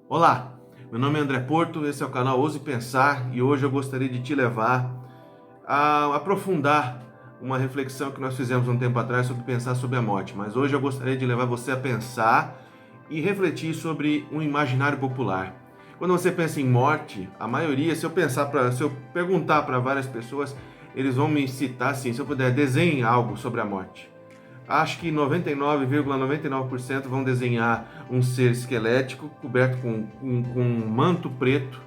Olá, meu nome é André Porto, esse é o canal Ouse Pensar e hoje eu gostaria de te levar a aprofundar uma reflexão que nós fizemos um tempo atrás sobre pensar sobre a morte. Mas hoje eu gostaria de levar você a pensar e refletir sobre um imaginário popular. Quando você pensa em morte, a maioria, se eu perguntar para várias pessoas, eles vão me citar assim, se eu puder, desenhe algo sobre a morte. Acho que 99,99% vão desenhar um ser esquelético coberto com um manto preto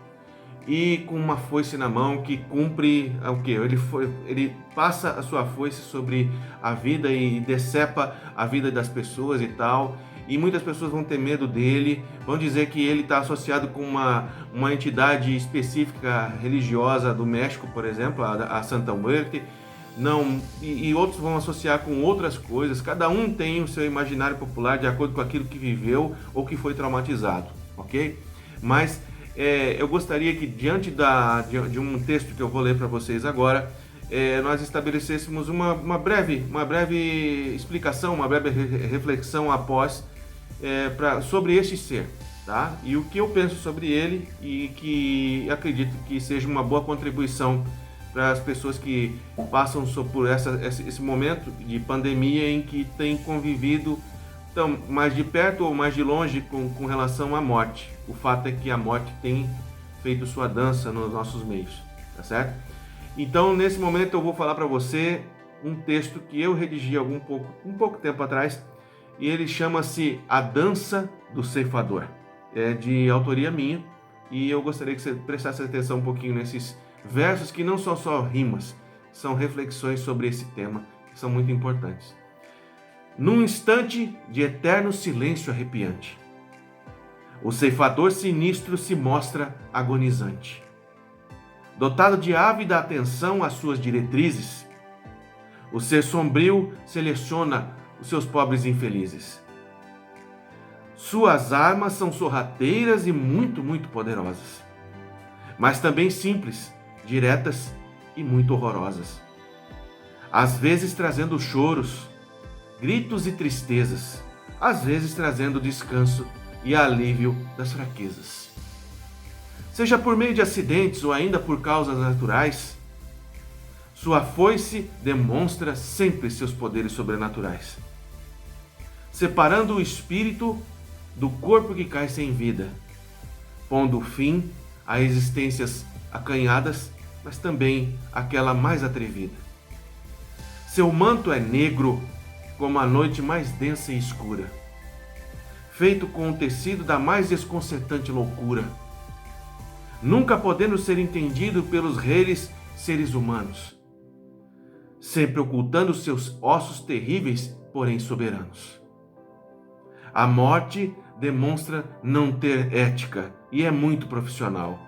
e com uma foice na mão que cumpre o quê? Ele passa a sua foice sobre a vida e decepa a vida das pessoas e tal. E muitas pessoas vão ter medo dele, vão dizer que ele está associado com uma entidade específica religiosa do México, por exemplo, a Santa Muerte. Não, e outros vão associar com outras coisas. Cada um tem o seu imaginário popular de acordo com aquilo que viveu ou que foi traumatizado, ok? Mas eu gostaria que diante de um texto que eu vou ler para vocês agora, nós estabelecêssemos uma breve explicação, uma breve reflexão após sobre este ser, tá? E o que eu penso sobre ele e que acredito que seja uma boa contribuição para as pessoas que passam por esse momento de pandemia em que têm convivido tão mais de perto ou mais de longe com relação à morte. O fato é que a morte tem feito sua dança nos nossos meios, tá certo? Então, nesse momento eu vou falar para você um texto que eu redigi um pouco tempo atrás e ele chama-se A Dança do Ceifador. É de autoria minha e eu gostaria que você prestasse atenção um pouquinho nesses versos que não são só rimas, são reflexões sobre esse tema que são muito importantes. Num instante de eterno silêncio arrepiante, o ceifador sinistro se mostra agonizante. Dotado de ávida atenção às suas diretrizes, o ser sombrio seleciona os seus pobres infelizes. Suas armas são sorrateiras e muito poderosas, mas também simples, diretas e muito horrorosas. Às vezes trazendo choros, gritos e tristezas, às vezes trazendo descanso e alívio das fraquezas. Seja por meio de acidentes ou ainda por causas naturais, sua foice demonstra sempre seus poderes sobrenaturais, separando o espírito do corpo que cai sem vida, pondo fim a existências acanhadas, mas também aquela mais atrevida. Seu manto é negro como a noite mais densa e escura, feito com o tecido da mais desconcertante loucura, nunca podendo ser entendido pelos reis seres humanos, sempre ocultando seus ossos terríveis, porém soberanos. A morte demonstra não ter ética e é muito profissional,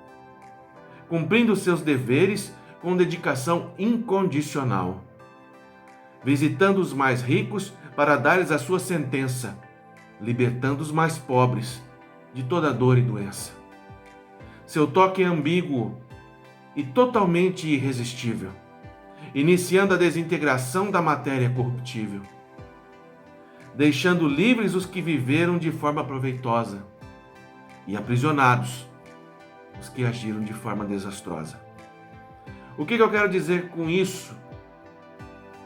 cumprindo seus deveres com dedicação incondicional, visitando os mais ricos para dar-lhes a sua sentença, libertando os mais pobres de toda dor e doença. Seu toque é ambíguo e totalmente irresistível, iniciando a desintegração da matéria corruptível, deixando livres os que viveram de forma proveitosa e aprisionados os que agiram de forma desastrosa. O que eu quero dizer com isso?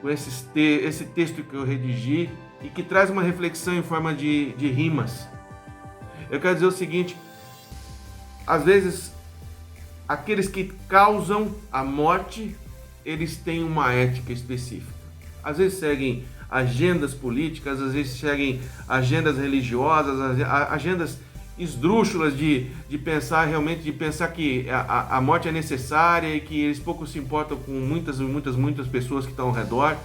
Com esse texto que eu redigi e que traz uma reflexão em forma de rimas. Eu quero dizer o seguinte: às vezes, aqueles que causam a morte, eles têm uma ética específica. Às vezes seguem agendas políticas, às vezes seguem agendas religiosas, agendas esdrúxulas de pensar realmente, de pensar que a morte é necessária e que eles pouco se importam com muitas pessoas que estão ao redor.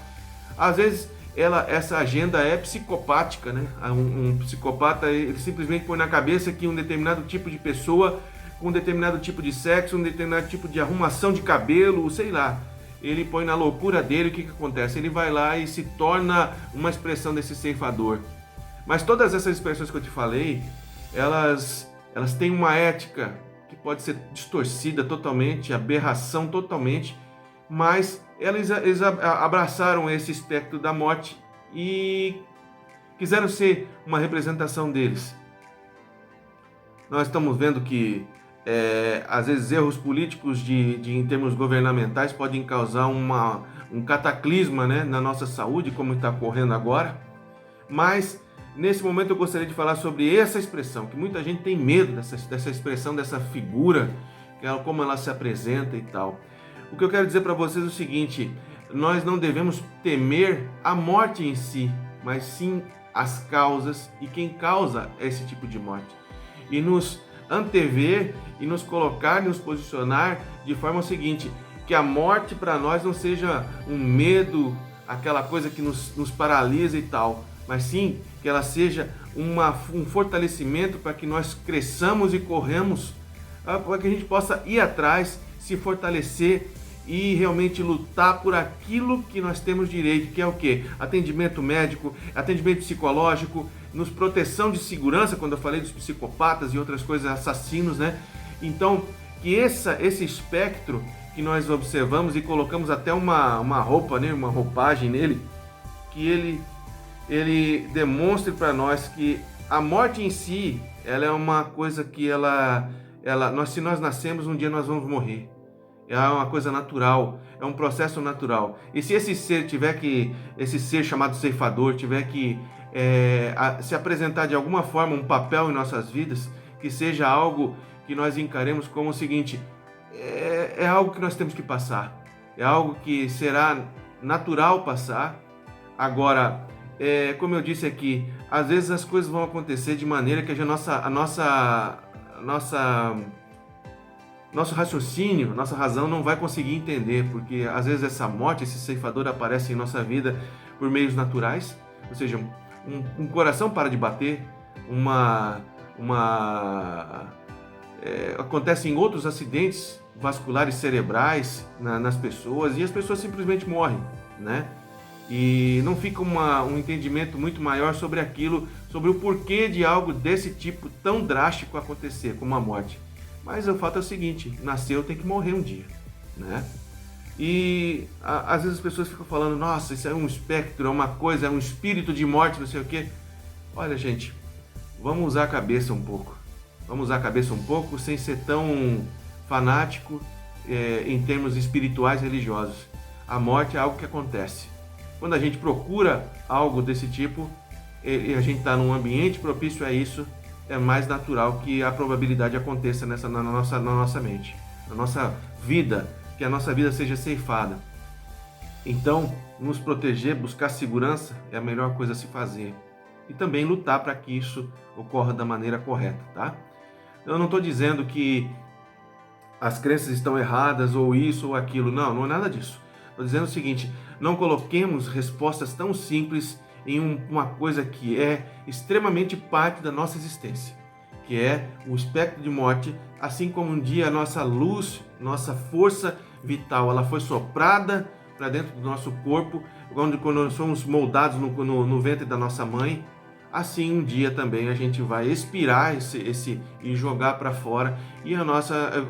Às vezes essa agenda é psicopática, né? Um psicopata, ele simplesmente põe na cabeça que um determinado tipo de pessoa, com um determinado tipo de sexo, um determinado tipo de arrumação de cabelo, sei lá, ele põe na loucura dele. O que acontece? Ele vai lá e se torna uma expressão desse ceifador. Mas todas essas expressões que eu te falei, elas têm uma ética que pode ser distorcida totalmente, aberração totalmente, mas eles abraçaram esse espectro da morte e quiseram ser uma representação deles. Nós estamos vendo que às vezes erros políticos em termos governamentais podem causar um cataclisma, né, na nossa saúde, como está ocorrendo agora. Mas nesse momento eu gostaria de falar sobre essa expressão, que muita gente tem medo dessa expressão, dessa figura, como ela se apresenta e tal. O que eu quero dizer para vocês é o seguinte: nós não devemos temer a morte em si, mas sim as causas e quem causa esse tipo de morte. E nos antever e nos colocar, nos posicionar de forma seguinte, que a morte para nós não seja um medo, aquela coisa que nos paralisa e tal, mas sim que ela seja um fortalecimento para que nós cresçamos e corremos, para que a gente possa ir atrás, se fortalecer e realmente lutar por aquilo que nós temos direito, que é o quê? Atendimento médico, atendimento psicológico, nos proteção de segurança, quando eu falei dos psicopatas e outras coisas, assassinos, né? Então, que esse espectro que nós observamos e colocamos até uma roupa, né? Uma roupagem nele, que ele demonstre para nós que a morte em si, ela é uma coisa que se nós nascemos, um dia nós vamos morrer. É uma coisa natural, é um processo natural. E se esse ser chamado ceifador tiver que se apresentar de alguma forma um papel em nossas vidas, que seja algo que nós encaremos como o seguinte: é algo que nós temos que passar, é algo que será natural passar. Agora, como eu disse aqui, às vezes as coisas vão acontecer de maneira que nosso raciocínio, nossa razão não vai conseguir entender, porque às vezes essa morte, esse ceifador aparece em nossa vida por meios naturais, ou seja, um coração para de bater, acontecem outros acidentes vasculares cerebrais nas pessoas e as pessoas simplesmente morrem, né? E não fica um entendimento muito maior sobre o porquê de algo desse tipo tão drástico acontecer, como a morte. Mas o fato é o seguinte: nasceu, tem que morrer um dia, né? E às vezes as pessoas ficam falando: nossa, isso é um espectro, é uma coisa, é um espírito de morte, não sei o quê. Olha, gente, vamos usar a cabeça um pouco. Vamos usar a cabeça um pouco sem ser tão fanático em termos espirituais e religiosos. A morte é algo que acontece. Quando a gente procura algo desse tipo e a gente está num ambiente propício a isso, é mais natural que a probabilidade aconteça na nossa mente, na nossa vida, que a nossa vida seja ceifada. Então, nos proteger, buscar segurança é a melhor coisa a se fazer. E também lutar para que isso ocorra da maneira correta, tá? Eu não estou dizendo que as crenças estão erradas ou isso ou aquilo, não é nada disso. Estou dizendo o seguinte: não coloquemos respostas tão simples em uma coisa que é extremamente parte da nossa existência, que é o espectro de morte, assim como um dia a nossa luz, nossa força vital, ela foi soprada para dentro do nosso corpo, quando nós somos moldados no ventre da nossa mãe, assim um dia também a gente vai expirar e jogar para fora, e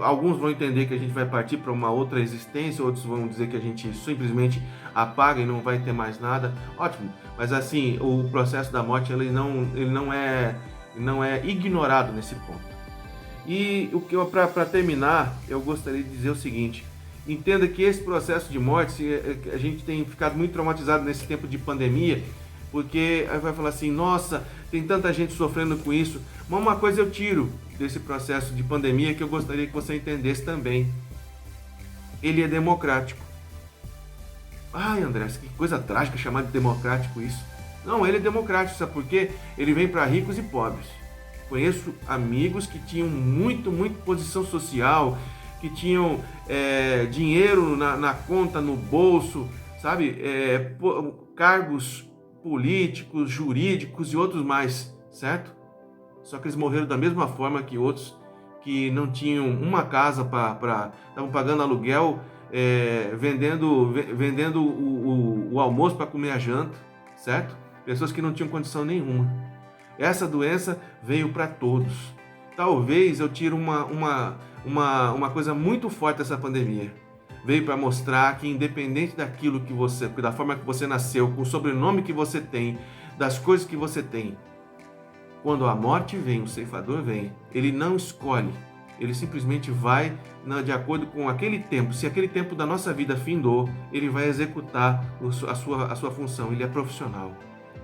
alguns vão entender que a gente vai partir para uma outra existência, outros vão dizer que a gente simplesmente apaga e não vai ter mais nada. Ótimo, mas assim, o processo da morte ele não é ignorado nesse ponto. E para terminar, eu gostaria de dizer o seguinte: entenda que esse processo de morte, a gente tem ficado muito traumatizado nesse tempo de pandemia, porque aí vai falar assim: nossa, tem tanta gente sofrendo com isso. Mas uma coisa eu tiro desse processo de pandemia que eu gostaria que você entendesse também: ele é democrático. Ai, André, que coisa trágica chamar de democrático isso. Não, ele é democrático, sabe por quê? Ele vem para ricos e pobres. Conheço amigos que tinham muito posição social, que tinham dinheiro na conta, no bolso, sabe? Cargos políticos, jurídicos e outros mais, certo? Só que eles morreram da mesma forma que outros que não tinham uma casa estavam pagando aluguel, vendendo o almoço para comer a janta, certo? Pessoas que não tinham condição nenhuma. Essa doença veio para todos. Talvez eu tire uma coisa muito forte dessa pandemia. Veio para mostrar que, independente da forma que você nasceu, com o sobrenome que você tem, das coisas que você tem, quando a morte vem, o ceifador vem, ele não escolhe, ele simplesmente vai de acordo com aquele tempo. Se aquele tempo da nossa vida findou, ele vai executar a sua função. Ele é profissional,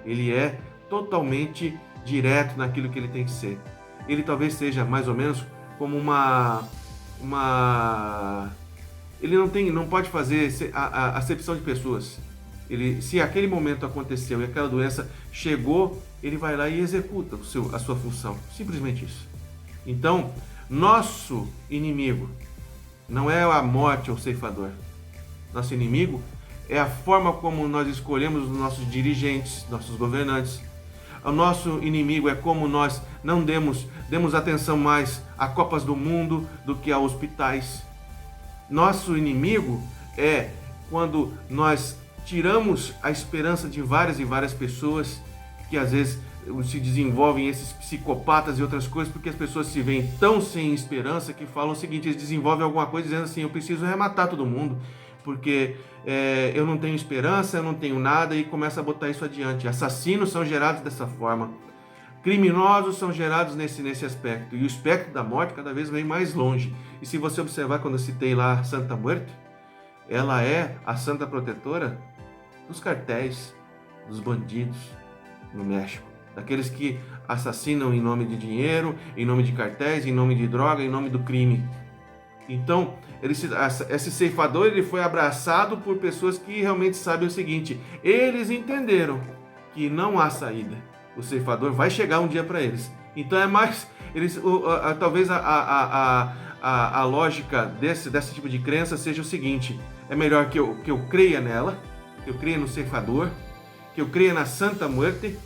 ele é totalmente direto naquilo que ele tem que ser. Ele talvez seja mais ou menos como ele não pode fazer a acepção de pessoas. Se aquele momento aconteceu e aquela doença chegou, ele vai lá e executa a sua função. Simplesmente isso. Então, nosso inimigo não é a morte ou o ceifador. Nosso inimigo é a forma como nós escolhemos os nossos dirigentes, nossos governantes. O nosso inimigo é como nós não demos atenção mais a Copas do Mundo do que a hospitais. Nosso inimigo é quando nós tiramos a esperança de várias e várias pessoas que às vezes se desenvolvem esses psicopatas e outras coisas, porque as pessoas se veem tão sem esperança que falam o seguinte: eles desenvolvem alguma coisa dizendo assim, eu preciso rematar todo mundo, porque eu não tenho esperança, eu não tenho nada, e começa a botar isso adiante. Assassinos são gerados dessa forma, criminosos são gerados nesse aspecto, e o espectro da morte cada vez vem mais longe. E se você observar, quando eu citei lá Santa Muerte, ela é a santa protetora dos cartéis, dos bandidos no México, daqueles que assassinam em nome de dinheiro, em nome de cartéis, em nome de droga, em nome do crime. Então, esse ceifador ele foi abraçado por pessoas que realmente sabem o seguinte: eles entenderam que não há saída. O ceifador vai chegar um dia para eles. Então é mais, talvez a lógica desse tipo de crença seja o seguinte: é melhor que eu creia nela, que eu creia no ceifador, que eu creia na Santa Muerte,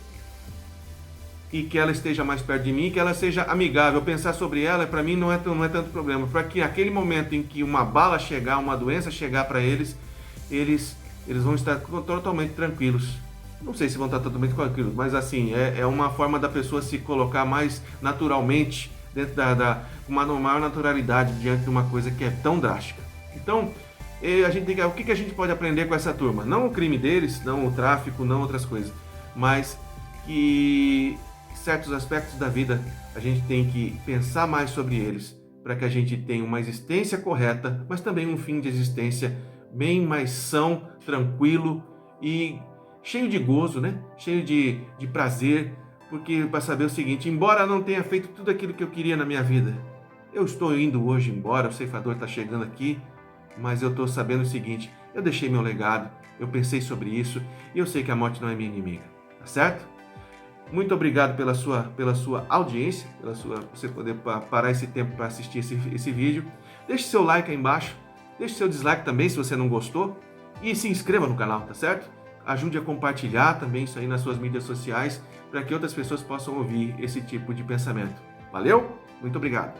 e que ela esteja mais perto de mim, que ela seja amigável. Pensar sobre ela, para mim, não é tanto problema. Para que aquele momento em que uma bala chegar, uma doença chegar para eles vão estar totalmente tranquilos. Não sei se vão estar totalmente tranquilos, mas assim, é uma forma da pessoa se colocar mais naturalmente, dentro com uma maior naturalidade diante de uma coisa que é tão drástica. Então, o que a gente pode aprender com essa turma? Não o crime deles, não o tráfico, não outras coisas, mas que certos aspectos da vida a gente tem que pensar mais sobre eles, para que a gente tenha uma existência correta, mas também um fim de existência bem mais são, tranquilo e cheio de gozo, né? Cheio de prazer, porque para saber o seguinte: embora eu não tenha feito tudo aquilo que eu queria na minha vida, eu estou indo hoje embora, o ceifador está chegando aqui, mas eu estou sabendo o seguinte: eu deixei meu legado, eu pensei sobre isso, e eu sei que a morte não é minha inimiga, tá certo? Muito obrigado pela sua audiência, você poder parar esse tempo para assistir esse vídeo. Deixe seu like aí embaixo, deixe seu dislike também se você não gostou, e se inscreva no canal, tá certo? Ajude a compartilhar também isso aí nas suas mídias sociais, para que outras pessoas possam ouvir esse tipo de pensamento. Valeu? Muito obrigado!